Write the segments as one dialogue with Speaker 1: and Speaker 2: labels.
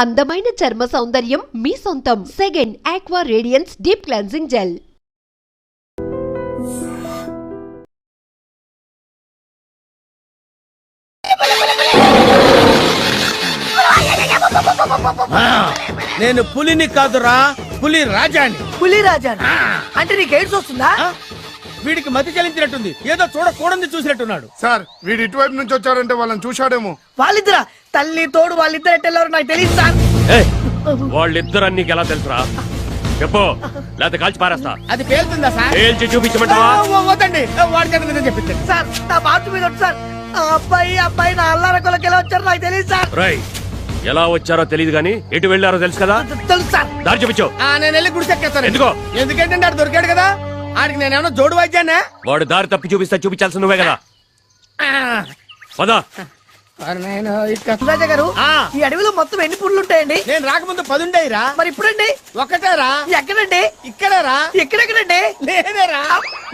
Speaker 1: అందమైన చర్మ సౌందర్యం మీ సొంతం. Second aqua radiance deep cleansing gel.
Speaker 2: నేను పులిని కాదురా, పులి రాజాని.
Speaker 3: పులి రాజాని అంటే నీకు ఎయిడ్స్ వస్తుందా?
Speaker 2: వీడికి మతి చెల్లించినట్టుంది, ఏదో చూడకూడదు చూసినట్టున్నాడు.
Speaker 4: సార్ వీడు ఇటువైపు నుంచి వచ్చాడంటే వాళ్ళని చూశాడేమో.
Speaker 3: వాళ్ళిద్దరా? తల్లి తోడు వాళ్ళిద్దరు ఎట్టెళ్ళారు నాకు తెలియదు సార్.
Speaker 5: వాళ్ళిద్దరు నీకు ఎలా తెలుసురా? చెప్పు, లేకపోతే కాల్చి పారేస్తా.
Speaker 2: అది పేలుతుందా సార్?
Speaker 5: పేల్చి చూపించమంటావా?
Speaker 2: వద్దండి, వాడి చేత మీద చెప్పింది
Speaker 3: సార్. నా బాతు మీద వచ్చి సార్, ఆ అబ్బాయి నా అల్లార కొలకి ఎలా వచ్చారో నాకు తెలియదు సార్.
Speaker 5: రై, ఎలా వచ్చారో తెలియదు గానీ ఎటు వెళ్ళారో తెలుసు కదా?
Speaker 3: తెలుసు సార్.
Speaker 5: దారి చూపించు.
Speaker 2: నేను వెళ్ళి గుడిసెక్కేస్తాను.
Speaker 5: ఎందుకో?
Speaker 2: ఎందుకంటే ఆడు దొరికాడు కదా, ఆడికి నేనేమన్నా జోడు వాయిద్యానా?
Speaker 5: వాడు దారి తప్పి చూపిస్తా, చూపించాల్సి నువ్వే కదా. పదా
Speaker 3: రాజా గారు, ఈ అడవిలో మొత్తం ఎన్ని పుళ్ళు ఉంటాయండి?
Speaker 2: నేను రాకముందు 10 ఉండేరా.
Speaker 3: మరి ఇప్పుడండి?
Speaker 2: ఒక్కటేరా.
Speaker 3: ఎక్కడండి?
Speaker 2: ఇక్కడేరా.
Speaker 3: ఎక్కడెక్కడండి?
Speaker 2: నేనేరా.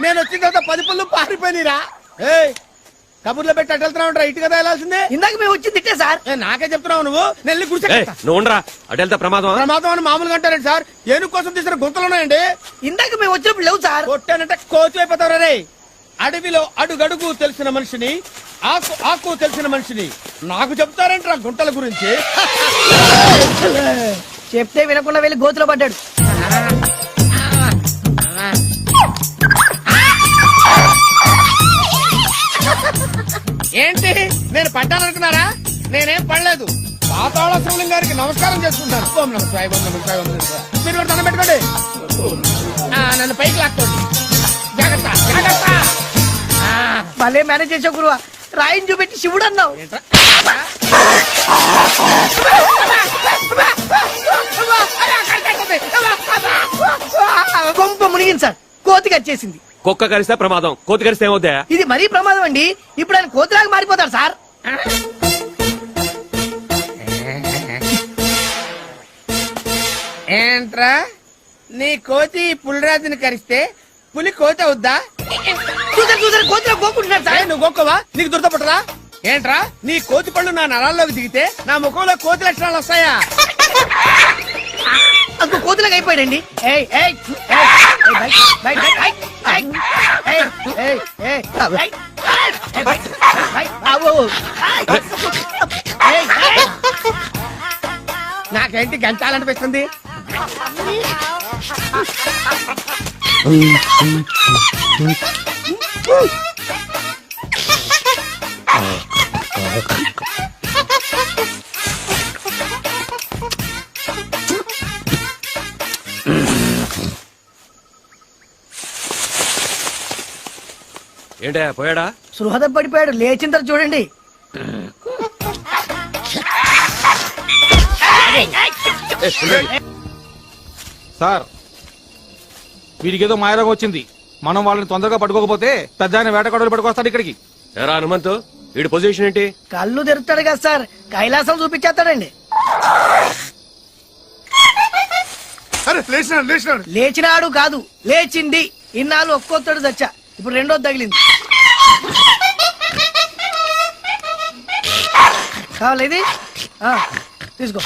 Speaker 2: నేను వచ్చిన తర్వాత 10 పుళ్ళు పారిపోయినరా. కబుర్లో పెట్టి అటు వెళ్తున్నావు, ఇటు కదా వెళ్ళాల్సిందే.
Speaker 3: ఇందాక మేము వచ్చి తిట్టే సార్.
Speaker 2: నాకే చెప్తున్నావు నువ్వు. నెల్లి గుడిసె
Speaker 5: నువ్వు ఉండరా, అటు వెళ్తా ప్రమాదం.
Speaker 2: ప్రమాదం అని మామూలుగా అంటారండి సార్. ఏనుగు కోసం తీసిన గుంతలు ఉన్నాయండి.
Speaker 3: ఇందాక మేము వచ్చినప్పుడు లేవు సార్.
Speaker 2: కొట్టానంటే కోచు అయిపోతావు రే. అడవిలో అడుగడుగు తెలిసిన మనిషిని, ఆకు ఆకు తెలిసిన మనిషిని నాకు చెప్తారంటారా గుంటల గురించి?
Speaker 3: చెప్తే వినకుండా వెళ్ళి గోతులో పడ్డాడు.
Speaker 2: ఏంటి నేను పడ్డాననుకున్నారా? నేనేం పడలేదు. పాతాళ శివలింగం గారికి నమస్కారం చేసుకుంటాను. మీరు కూడా దండం పెట్టుకోండి. నన్ను పైకి లాక్కోండి. జాగ్రత్త జాగ్రత్త.
Speaker 3: భలే మేనేజ్ చేసావు గురువా. రాయిని చూపెట్టి శివుడు అన్నావు. కొంప మునిగింది సార్. కోతి కచ్చేసింది.
Speaker 5: కుక్క కరిస్తే ప్రమాదం, కోతి కరిస్తే ఏమవుతా?
Speaker 3: ఇది మరీ ప్రమాదం అండి. ఇప్పుడు ఆయన కోతిలాగా మారిపోతాడు సార్.
Speaker 2: ఏంట్రా నీ కోతి పులిరాజుని కరిస్తే పులి కోతి అవుద్దా?
Speaker 3: చూసారు చూసారు, కోతిలో గోకుంటున్నాడు సార్.
Speaker 2: నువ్వు గోక్కవా? నీకు దురదపట్టరా? ఏంట్రా నీ కోతి పళ్ళు నా నరాల్లోకి దిగితే నా ముఖంలో కోతి లక్షణాలు వస్తాయా?
Speaker 3: అంత కోతిలాగా అయిపోయాడండి.
Speaker 2: నాకేంటి గంటాలనిపిస్తుంది.
Speaker 5: ఏంటా పోయాడా?
Speaker 3: సృహద పడిపోయాడు. లేచిన తర్వాత చూడండి.
Speaker 6: సార్ వీడికేదో మాయరోగం వచ్చింది. మనం వాళ్ళని తొందరగా పట్టుకోకపోతే పెద్ద ఆయన వేటగాడులు పట్టుకొస్తాడు ఇక్కడికి.
Speaker 5: ఎరా హనుమంతు, వీడి పొజిషన్ ఏంటి?
Speaker 3: కళ్ళు తెరుతాడు కదా సార్, కైలాసం చూపించేస్తాడండి. లేచినాడు కాదు, లేచింది. ఇన్నాళ్ళు ఒక్కొత్తడు చచ్చా, ఇప్పుడు రెండోది తగిలింది. కావాలి ఇది తీసుకో.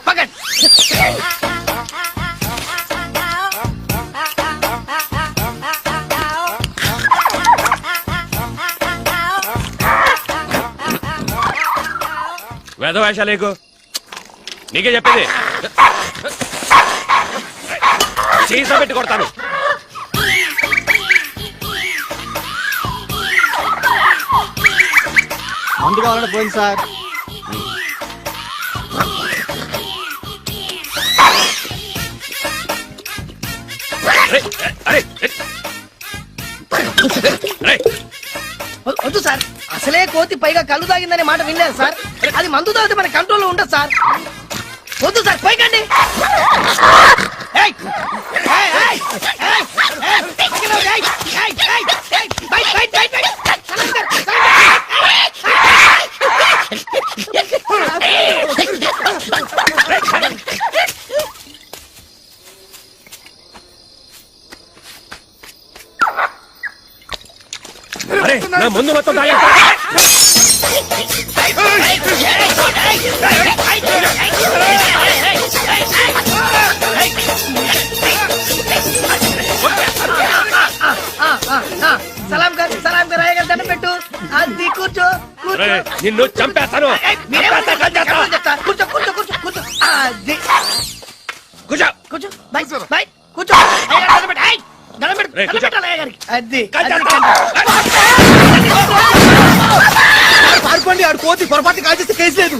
Speaker 3: పక్కన
Speaker 5: వేదవేషాలేకు, నీకే చెప్పేది. సీసా పెట్టి కొడతాను.
Speaker 6: మందు కావాలంటే పోయింది సార్.
Speaker 3: వద్దు సార్, అసలే కోతి పైగా కళ్ళు తాగిందనే మాట వినలేదు సార్. అది మందు తాగితే మన కంట్రోల్లో ఉండదు సార్. వద్దు సార్, పైకండి.
Speaker 5: ముందు మొత్తం తాగేస్తా. రేయ్, నిన్ను చంపేస్తాను.
Speaker 3: మీరేం
Speaker 5: చంపేస్తా, చంపేస్తా.
Speaker 3: చెప్తా. కూర్చో కూర్చో కూర్చో కూర్చో అది.
Speaker 5: కూర్చో.
Speaker 3: కూర్చో బై బై కూర్చో అయ్యా, దండం పెట్టు. ఏయ్, దండం పెట్టు.
Speaker 5: రేయ్,
Speaker 3: దండం
Speaker 5: కూర్చో.
Speaker 3: పెట్టాలి అయ్య గారికి. అది
Speaker 2: పారిపోండి, ఆడు కోతి పొరపాటు కాల్చేస్తే కేసు లేదు.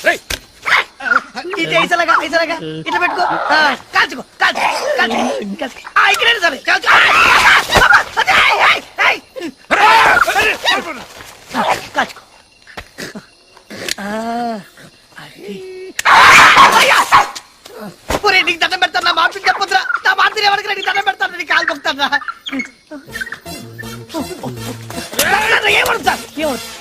Speaker 5: రేయ్,
Speaker 3: ఇది ఐసలాగా ఐసలాగా ఇట్లా పెట్టుకో. ఆ, కాల్చుకో కాల్చుకో కాల్చుకో కాల్చుకో. ఆ, ఇక్కడే సరే కాల్చుకో. అదే, ఏయ్, ఏయ్, ఏయ్. కాల్చుకో. ఆ, అది. అయ్యా! ఒరేయ్, నీకు దండం పెడతాను, నా మాట చెప్పొద్దురా. నా మాట ఎవరికి నీకు దండం పెడతాను, నీకు కాలు పొక్కుతాను. ఏమవుతుంది సార్, ఏమవుతుంది?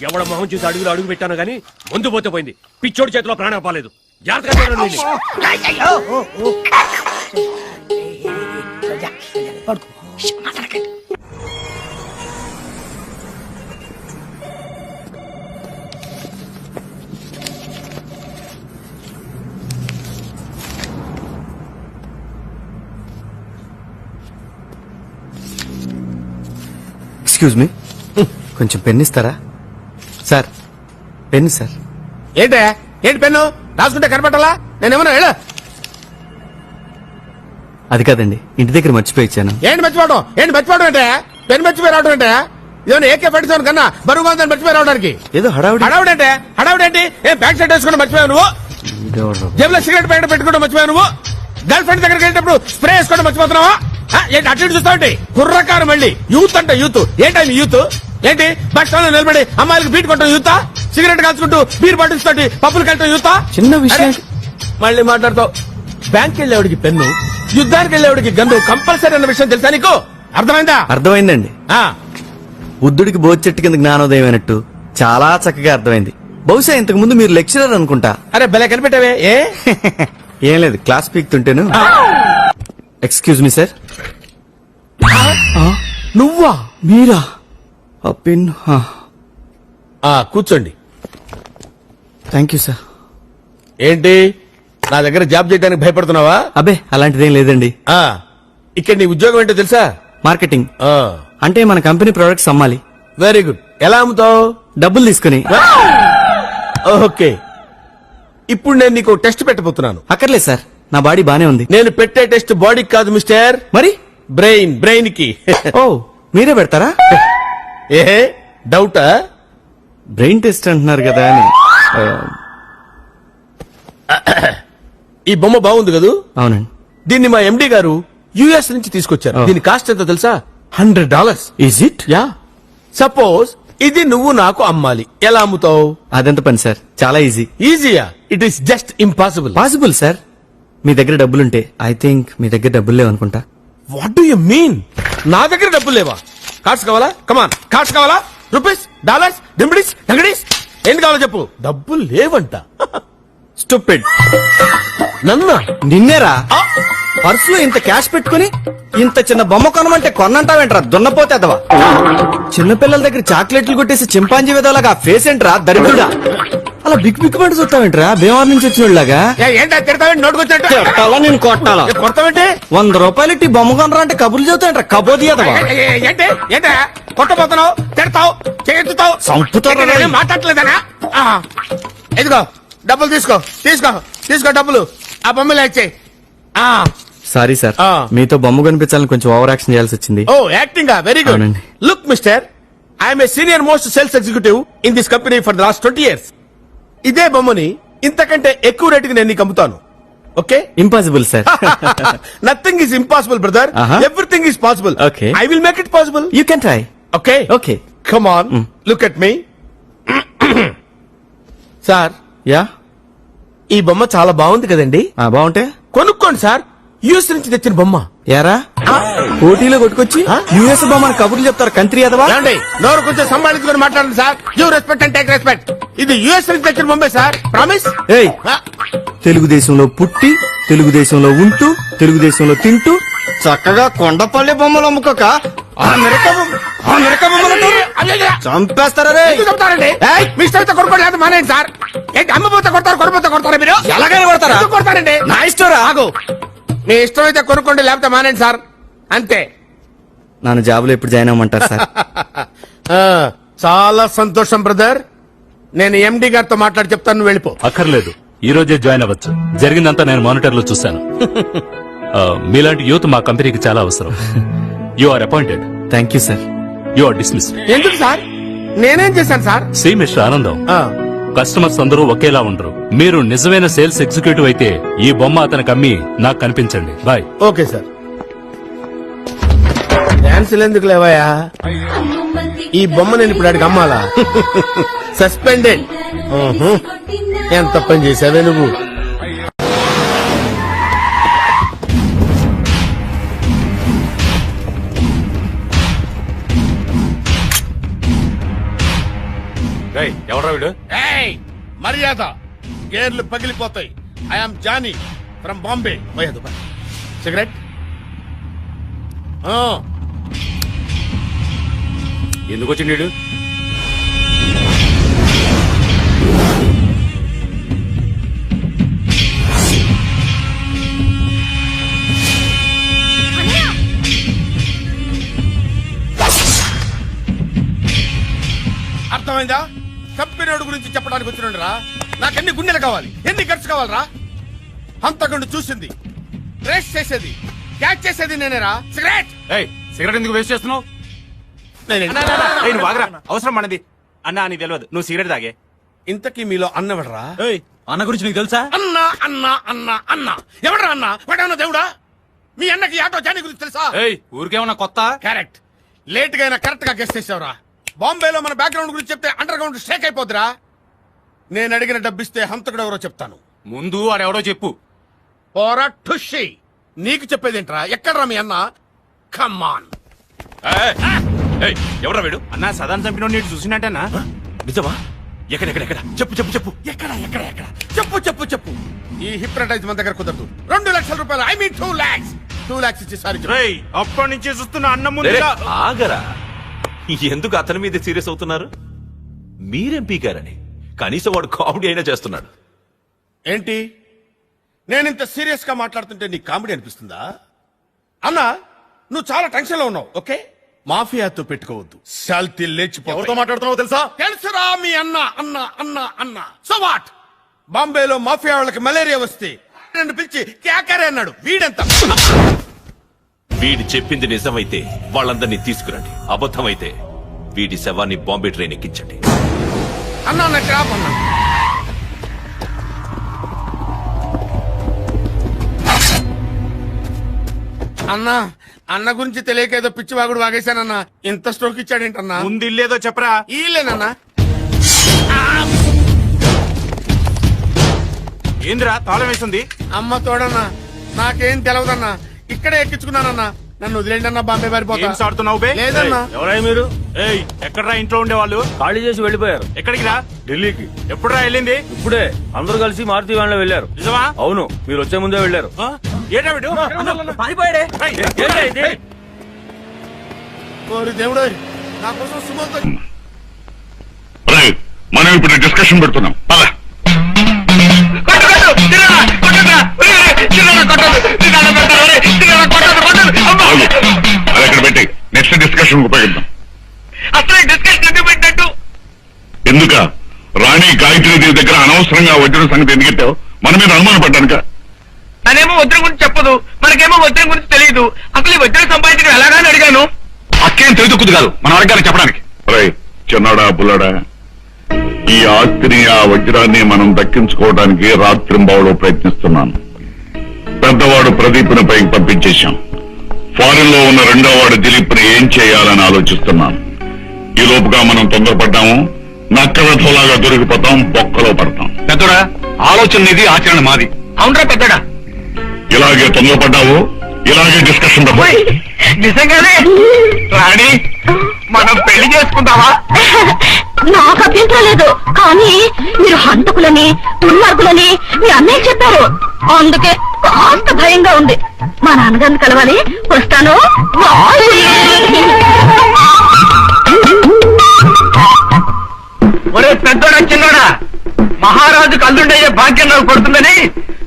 Speaker 5: ఎవడ మొహం చూసి అడుగులు అడుగు పెట్టాను గానీ ముందు పోతే పోయింది. పిచ్చోడి చేతిలో ప్రాణం పాలేదు. జాగ్రత్తగా చూడండి వీడిని.
Speaker 3: అయ్యయ్యో, ఓ, ఓ. సోజా, సోజా, పడుకో. ష్, మాట్లాడకండి.
Speaker 7: ఎక్స్క్యూజ్ మీ, కొంచెం పెన్ ఇస్తారా? Sir, pen sir.
Speaker 2: ఏంటే ఏంటి పెన్ను రాసుకుంటే కనపట్టాలా? నేనేమన్నా ಹೇಳ
Speaker 7: అది కాదండి, ఇంటి దగ్గర మర్చిపోయి ఇచ్చాను.
Speaker 2: ఏంటి మర్చిపోవడం అంటే పెన్ మర్చిపోయి రావడం అంటే ఇదేమన్నా ఏకే పట్టించాను కన్నా బరువుగా ఉందని మర్చిపోయి రావడానికి.
Speaker 7: ఏదో హడావుడి.
Speaker 2: హడావుడేంటి? ఏం బ్యాక్ షర్ట్ వేసుకుని మర్చిపోయావు నువ్వు? జేబులో సిగరెట్ ప్యాకెట్ పెట్టుకుంటూ మర్చిపోయావు నువ్వు? గర్ల్ ఫ్రెండ్ దగ్గరికి వెళ్ళేటప్పుడు స్ప్రే వేసుకోవడం మర్చిపోతున్నావా? ఏంటి అటు ఇటు చూస్తావు? కుర్రకారు మళ్ళీ యూత్ అంటే యూత్ ఏంటి యూత్? ఏంటి బస్ స్టాండ్ లో నిలబడి అమ్మాయిలకు బీట్ కొట్టడం యూతా? సిగరెట్ కాల్చుకుంటూ బీర్ బాటిల్స్ తోటి పప్పులు కట్టడం యూతా?
Speaker 7: చిన్న విషయం.
Speaker 2: మళ్ళీ మాట్లాడతావు. బ్యాంక్ వెళ్ళేవాడికి పెన్ను, యుద్ధానికి వెళ్ళేవాడికి గన్ను కంపల్సరీ అన్న విషయం తెలుసా నీకు? అర్థమైందా?
Speaker 7: అర్థమైందండి.
Speaker 2: ఆ,
Speaker 7: బుద్ధుడికి బోధి చెట్టు కింద జ్ఞానోదయం అయినట్టు చాలా చక్కగా అర్థమైంది. బహుశా ఇంతకు ముందు మీరు లెక్చరర్ అనుకుంటా.
Speaker 2: అరే భలే కనిపెట్టావే. ఏ
Speaker 7: ఏం లేదు, క్లాస్ పీక్తుంటేను. Excuse me sir.
Speaker 2: నువ్వా?
Speaker 7: మీరా? ఆ పెన్.
Speaker 2: కూర్చోండి.
Speaker 7: Thank you sir.
Speaker 2: ఏంటి నా దగ్గర జాబ్ చేయడానికి భయపడుతున్నావా?
Speaker 7: అబే అలాంటిదేం లేదండి.
Speaker 2: ఆ, ఇక్కడ నీ ఉద్యోగం ఏంటో తెలుసా?
Speaker 7: మార్కెటింగ్. అంటే మన కంపెనీ ప్రొడక్ట్స్ అమ్మాలి.
Speaker 2: Very good. ఎలా అమ్ముతావు?
Speaker 7: డబ్బులు తీసుకుని.
Speaker 2: ఓకే, ఇప్పుడు నేను నీకు టెస్ట్ పెట్టబోతున్నాను.
Speaker 7: అక్కర్లేదు సార్, నా బాడీ బానే ఉంది.
Speaker 2: నేను పెట్టే టెస్ట్ బాడీకి కాదు మిస్టర్,
Speaker 7: మరి
Speaker 2: బ్రెయిన్ కి.
Speaker 7: ఓ, మీరే పెడతారా?
Speaker 2: ఏ డౌటా?
Speaker 7: బ్రెయిన్ టెస్ట్ అంటున్నారు కదా అని.
Speaker 2: ఈ బొమ్మ బాగుంది కదూ?
Speaker 7: అవునండి.
Speaker 2: దీన్ని మా ఎండి గారు యుఎస్ నుంచి తీసుకొచ్చారు.
Speaker 7: Oh.
Speaker 2: దీని కాస్ట్ ఎంతో తెలుసా? $100.
Speaker 7: Is it?
Speaker 2: యా. సపోజ్ ఇది నువ్వు నాకు అమ్మాలి, ఎలా అమ్ముతావు?
Speaker 7: అదెంత పని సార్, చాలా ఈజీ.
Speaker 2: ఈజీయా? It is just impossible.
Speaker 7: Possible sir. మీ దగ్గర డబ్బులుంటే. ఐ థింక్ మీ దగ్గర డబ్బులు లేవనుకుంటా.
Speaker 2: What do you mean? నా దగ్గర డబ్బులు లేవా? కార్డ్స్ కావాలా? కమాన్, కార్డ్స్ కావాలా? రూపీస్, డాలర్స్, డింబిడీస్, డంగడీస్, ఏంటి కావాలో చెప్పు. డబ్బులు లేవంట.
Speaker 7: స్టూపిడ్.
Speaker 2: నన్నా?
Speaker 7: నిన్నేరా? పర్సులో ఇంత క్యాష్ పెట్టుకుని ఇంత చిన్న బొమ్మ కొనమంటే కొన్నంటావేంట్రా దున్నపోతే అదవా? చిన్నపిల్లల దగ్గర చాక్లెట్లు కొట్టేసి చింపాంజీ విధాలుగా ఫేస్ ఏంట్రా దరిద్రుడా? అలా బిగ్ బిగ్ పడి చూస్తావేంట్రా బేవార్ నుంచి వచ్చినోళ్ళగా?
Speaker 2: ఏంటా తిడతావేంటి? నోటుకొచ్చినట్టు
Speaker 7: కొట్టాలా నేను కొట్టాలా?
Speaker 2: కొడతావేంటి?
Speaker 7: 100 రూపాయలు ఇట్టి బొమ్మ కొనరా అంటే కబుర్లు చెబుతాయంట్రా కబోది అదవా?
Speaker 2: ఏంటి ఏంటా కొట్టబోతున్నావు? తిడతావు, చేతుతావు,
Speaker 7: చంపుతారా?
Speaker 2: నేనేం మాట్లాడలేదనా? ఇదిగో డబ్బులు తీసుకో తీసుకో తీసుకో డబ్బులు. ఆ బొమ్మలు ఇచ్చేయి.
Speaker 7: సారీ సార్, మీతో బొమ్మ కనిపించాలని కొంచెం ఓవర్ యాక్షన్ చేయాల్సి వచ్చింది.
Speaker 2: Oh acting, very good.
Speaker 7: అవునండి.
Speaker 2: Look mister, I'm a senior most sales executive in this company for the last 20 years. ఇదే బొమ్మని ఇంతకంటే ఎక్కువ రేటుకి నేను నీకు అమ్ముతాను. Okay?
Speaker 7: Impossible sir.
Speaker 2: Nothing is impossible brother, everything is possible.
Speaker 7: Okay.
Speaker 2: I will make it possible.
Speaker 7: You can try.
Speaker 2: Okay
Speaker 7: okay.
Speaker 2: Come on, look at me. Sir,
Speaker 7: yeah,
Speaker 2: ఈ బొమ్మ చాలా బాగుంది కదండి.
Speaker 7: బాగుంటే
Speaker 2: కొనుక్కోండి సార్, యూఎస్ నుంచి తెచ్చిన బొమ్మ.
Speaker 7: యారా పోటీలో కొట్టుకొచ్చి యుఎస్ బొమ్మని కబుర్లు చెప్తారు కంత్రి అదవా?
Speaker 2: ఏమండి, నోరు కొంచెం సంభాళించుకొని మాట్లాడండి sir. Give respect and take respect. ఇది యుఎస్ నుంచి తెచ్చిన బొమ్మే సార్, ప్రామిస్.
Speaker 7: ఏయ్, తెలుగుదేశంలో పుట్టి తెలుగుదేశంలో ఉంటూ తెలుగుదేశంలో తింటూ చక్కగా కొండపల్లి బొమ్మలు అమ్ముకోక చంపేస్తారా రే?
Speaker 2: ఎందుకు చెప్తారండి మీ ఇష్టంతో కొనుక్కోండి లేదా మానేయండి సార్. ఏంటి అమ్మపోతే కొడతారు కొనపోతే కొడతారా మీరు?
Speaker 7: ఎలాగైనా కొడతారా?
Speaker 2: ఎందుకు కొడతారండి?
Speaker 7: నా ఇష్టం రా.
Speaker 2: ఆగు, మీ ఇష్టం అయితే కొనుక్కోండి లేకపోతే మానేయండి సార్, అంతే.
Speaker 7: నన్ను జాబులో ఎప్పుడు జాయిన్ అవ్వమంటారు సార్?
Speaker 2: చాలా సంతోషం బ్రదర్, నేను ఎండి గారితో మాట్లాడి చెప్తాను, నువ్వు వెళ్ళిపో.
Speaker 8: అక్కర్లేదు, ఈ రోజే జాయిన్ అవ్వచ్చు. జరిగిందంతా నేను మానిటర్ లో చూశాను. మీలాంటి యూత్ మా కంపెనీకి చాలా అవసరం. You are appointed.
Speaker 7: Thank you sir.
Speaker 8: You are dismissed.
Speaker 2: ఎందుకు సార్? నేనేం చేశాను sir?
Speaker 8: See mister Anandam, customers అందరూ ఒకేలా ఉండరు. మీరు నిజమైన సేల్స్ ఎగ్జిక్యూటివ్ అయితే ఈ బొమ్మ అతనికి అమ్మి నాకు కనిపించండి. బాయ్.
Speaker 2: Okay sir. డాన్సులు ఎందుకు లేవయా? ఈ బొమ్మ నేను ఇప్పుడు అడిగి అమ్మాలా? సస్పెండెడ్. ఎంత పని చేసావే నువ్వు?
Speaker 5: ఎవరా వీడు?
Speaker 2: మర్యాద, గేర్లు పగిలిపోతాయి. I'm Johnny from Bombay. Cigarette
Speaker 5: ఎందుకు వచ్చిండు వీడు?
Speaker 2: అర్థమైందా? కంపెనీడు గురించి చెప్పడానికి వచ్చినండి రా. నాకెన్ని గుండెలు కావాలి, ఎన్ని ఖర్చు కావాలరా? అంతకుండా చూసింది, రేస్ చేసేది, క్యాచ్ చేసేది నేనేరా. సిగరెట్
Speaker 6: సిగరెట్ ఎందుకు వేస్ట్ చేస్తున్నావు? అవసరం మనది అన్నా, నీకు తెలియదు. నువ్వు సిగరెట్ తాగే.
Speaker 2: ఇంతకీ మీలో అన్నవడరా?
Speaker 6: అన్న గురించి నీకు తెలుసా?
Speaker 2: అన్నా అన్నా అన్నా అన్నా ఎవడరా అన్నా? వాడేమన్నా దేవుడా? మీ అన్నకి ఆటో జానీ గురించి తెలుసా?
Speaker 6: ఊరికేమన్నా కొత్త?
Speaker 2: కరెక్ట్. లేట్ గా అయినా కరెక్ట్ గా గెస్ట్ చేసావురా. బాంబేలో మన బ్యాక్గ్రౌండ్ గురించి చెప్తే అండర్ గ్రౌండ్ షేక్ అయిపోద్దిరా. నేను అడిగిన డబ్బిస్తే హంతకుడు ఎవరో చెప్తాను.
Speaker 6: ముందు వాడెవడో చెప్పు.
Speaker 2: పోరా ఠుషి, నీకు చెప్పేదేంట్రా? ఎక్కడ్రా మీ అన్న? కమ్మాన్.
Speaker 5: ఎవరా వీడు?
Speaker 6: అన్నా సదాన్ చంపిన నీడు చూసినట్టేనా?
Speaker 5: నిజమా? ఎక్కడ చెప్పు చెప్పు చెప్పు.
Speaker 2: ఎక్కడ ఎక్కడ ఎక్కడ? చెప్పు చెప్పు చెప్పు. ఈ హిప్నటైజ్ మన దగ్గర కుదరదు. 2 లక్షల రూపాయలు, ఐ మీన్ 2 lakhs. 2 lakhs ఇచ్చి సారీ చెప్పు.
Speaker 6: అప్పటి నుంచి చూస్తున్న అన్న ముందు
Speaker 9: ఆగరా, ఎందుకు అతని మీద సీరియస్ అవుతున్నారు? మీరేం పీకారని కనీసం వాడు కామెడీ అయినా చేస్తున్నాడు.
Speaker 2: ఏంటి, నేను ఇంత సీరియస్ గా మాట్లాడుతుంటే నీకు కామెడీ అనిపిస్తుందా? అన్నా, నువ్వు చాలా టెన్షన్ లో ఉన్నావు. ఓకే, మాఫియాతో పెట్టుకోవద్దు, శాల్తీ లేచిపో.
Speaker 5: ఎవరితో మాట్లాడుతున్నావో తెలుసా?
Speaker 2: తెలుసురా మీ అన్న అన్న అన్న అన్న. So what? బాంబేలో మాఫియా వాళ్ళకి మలేరియా వస్తే నన్ను పిలిచి క్యాకరే అన్నాడు. వీడెంత?
Speaker 9: వీడి చెప్పింది నిజమైతే వాళ్ళందరినీ తీసుకురండి, అబద్ధమైతే వీడి శవాన్ని బాంబే ట్రైన్ ఎక్కించండి.
Speaker 2: అన్నా నా క్రాప్ అన్నా. అన్నా, అన్న గురించి తెలియక ఏదో పిచ్చి వాగుడు వాగేశానన్నా. ఇంత స్ట్రోక్ ఇచ్చాడేంటన్నా?
Speaker 6: ముందు ఇల్లేదో చెప్పరా.
Speaker 2: ఈలేనన్నా.
Speaker 6: ఏంద్రా తాళం వేసింది?
Speaker 2: అమ్మ తోడన్నా, నాకేం తెలవదన్నా. ఇక్కడే ఎక్కించుకున్నానన్నా. నన్ను వదిలేండి అన్న, బాంబే పారిపోతా.
Speaker 6: ఏం సాడుతున్నావు బే?
Speaker 2: లేదన్నా.
Speaker 5: ఎవరై మీరు?
Speaker 6: ఎక్కడరా ఇంట్లో ఉండేవాళ్ళు?
Speaker 5: ఖాళీ చేసి వెళ్ళిపోయారు.
Speaker 6: ఎక్కడికి రా?
Speaker 5: ఢిల్లీకి.
Speaker 6: ఎప్పుడురా వెళ్ళింది?
Speaker 5: ఇప్పుడే అందరూ కలిసి మారుతి వ్యాన్లో వెళ్ళారు.
Speaker 6: నిజమా?
Speaker 5: అవును, మీరు వచ్చే ముందే వెళ్ళారు.
Speaker 6: ఏంటా వీడు?
Speaker 3: పారిపోయాడే.
Speaker 2: ఓరి దేవుడు, నా కోసం సుమోతో
Speaker 4: మనం ఇప్పుడు డిస్కషన్ పెడుతున్నాం. అది అక్కడ పెట్టి నెక్స్ట్ డిస్కషన్ ఉపయోగిద్దాం.
Speaker 3: అసలు డిస్కషన్ ఎందుకు పెట్టినట్టు?
Speaker 4: ఎందుక రాణి గాయత్రీదేవి దగ్గర అనవసరంగా వజ్రం సంగతి ఎందుకెత్తావు? మన మీద అనుమానం పడ్డానుక.
Speaker 3: తనేమో వజ్రం గురించి చెప్పదు, మనకేమో వజ్రం గురించి తెలియదు. అసలు ఈ వజ్రం సంపాదించడం ఎలాగాని అడిగాను.
Speaker 4: అక్కేం తెలియదుక్కుదు కాదు, మన వర్గాన్ని చెప్పడానికి. చిన్నాడా పుల్లాడా, ఈ ఆస్తిని ఆ వజ్రాన్ని మనం దక్కించుకోవడానికి రాత్రింబావులో ప్రయత్నిస్తున్నాను. పెద్దవాడు ప్రదీప్ను పైకి పంపించేశాం. ఫారిన్ లో ఉన్న 2వ వాడు దిలీప్ ని ఏం చేయాలని ఆలోచిస్తున్నాను. ఈ లోపుగా మనం తొందరపడ్డాము, నక్కలలాగా దొరికిపోతాం, బొక్కలో పడతాం.
Speaker 6: పెద్దోడా, ఆలోచన నీది, ఆచరణ మాది.
Speaker 3: అవునరా పెద్దడా?
Speaker 4: ఇలాగే తొందరపడ్డావు, ఇలాగే డిస్కషన్
Speaker 3: నిజంగానే రాణి, మనం పెళ్లి చేసుకుందామా?
Speaker 10: నాకు అభ్యంతరం లేదు, కానీ మీరు హంతకులని దుర్మార్గులని మీ అన్నయ్య చెప్పారు, అందుకే కాస్త భయంగా ఉంది. మా నాన్నగారిని కలవాలి, వస్తాను.
Speaker 3: ఒరే పెద్దోడా చిన్నోడా, మహారాజు కల్లుండయ్యే భాగ్యం నాకు పడుతుందని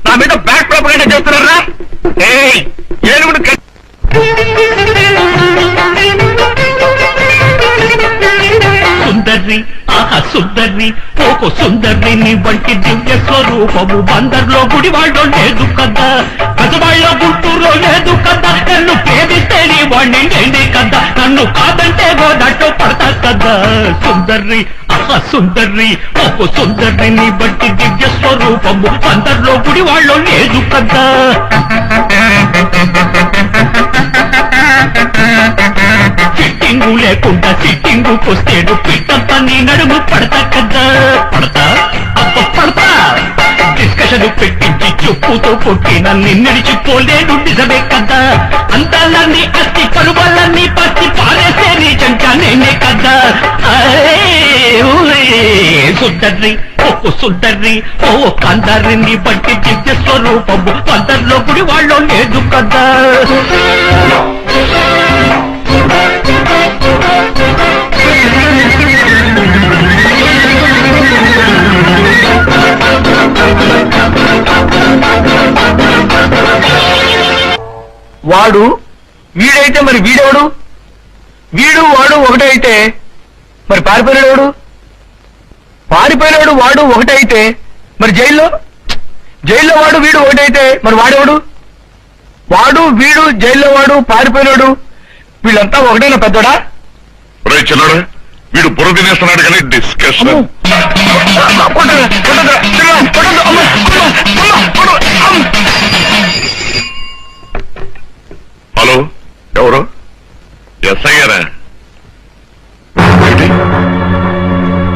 Speaker 3: నా మీద బ్యాక్ ప్రాపగండా చేస్తున్నారా? ఏనుగుడు
Speaker 11: సుందర్రి ఆహా సుందర్రి ఓకో సుందర్రి నీ వంటి దివ్య స్వరూపము బందర్లో గుడివాళ్ళో లేదు కదా, గజవాళ్ళలో గుంటూరులో లేదు కదా, నన్ను ప్రేమిస్తే నీ వాణ్ణి నేనే కదా, నన్ను కాదంటే గోదట్టు పడతా కదా. సుందర్రి ఆహా సుందర్రి ఓకో సుందర్రి నీ వంటి దివ్య స్వరూపము బందర్లో గుడివాళ్ళో లేదు కదా. ఫిట్టింగు లేకుండా సిట్టింగుకొస్తేడు పిట్టంతా నీ నడుము పడతా కదా. పడతా అప్ప పడతా డిస్కషన్ పెట్టించి చెప్పుతో కొట్టిన నిన్నడిచిపోలేడు నిజమే కదా. అందాలన్నీ అస్తి పరువాలన్నీ పచ్చి పారేసే నీ చంకా నేనే కదా. సుందర్రి ఓ సుందర్రి ఓ కందర్రిని బట్టి దివ్య స్వరూపము అందరిలో గుడి వాళ్ళు లేదు కదా.
Speaker 3: వాడు వీడైతే మరి వీడెవడు? వీడు వాడు ఒకటే అయితే మరి పారిపోయినాడు? పారిపోయినాడు వాడు ఒకటే అయితే మరి జైల్లో వాడు వీడు ఒకటైతే మరి వాడెవడు? వాడు వీడు జైల్లో వాడు పారిపోయినాడు వీళ్ళంతా ఒకటేనా పెద్దోడా?
Speaker 4: చిన్నడా వీడు బుర్ర తినేస్తున్నాడు కానీ డిస్కషన్. హలో ఎవరు? ఎస్ఐ గారా?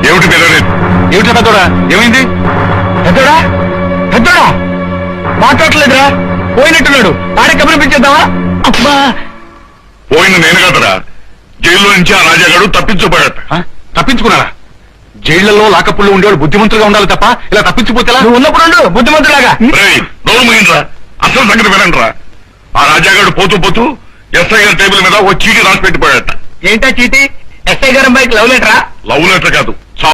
Speaker 4: ఏమిటి మీరు?
Speaker 3: ఏమిటా పెద్దోడా? ఏమైంది పెద్దోడా? పెద్దోడా మాట్లాడలేదురా, పోయినట్టున్నాడు. ఆడే కబురిపించేద్దామా? అబ్బా
Speaker 4: పోయిన నేను కదరా, జైల్లో నుంచి ఆ రాజాగాడు తప్పించుకుపోయాట.
Speaker 3: తప్పించుకున్నారా? జైళ్లలో లాకప్పుల్లో ఉండేవాడు బుద్ధిమంతులుగా ఉండాలి తప్ప ఇలా తప్పించిపోతే నువ్వు ఉన్నప్పుడు బుద్ధిమంతులాగా.
Speaker 4: నోరు ముగిండ్రా, అసలు సంగతి వినండిరా. ఆ రాజాగాడు పోతూ పోతూ ఎస్ఐ గారి టేబుల్ మీద ఓ చీటీ రాసి పెట్టిపోయాట.
Speaker 3: ఏంటా చీటీ? ఎస్ఐ గారి అమ్మాయికి లవ్ లెటరా?
Speaker 4: లవ్ లెటర్ కాదు,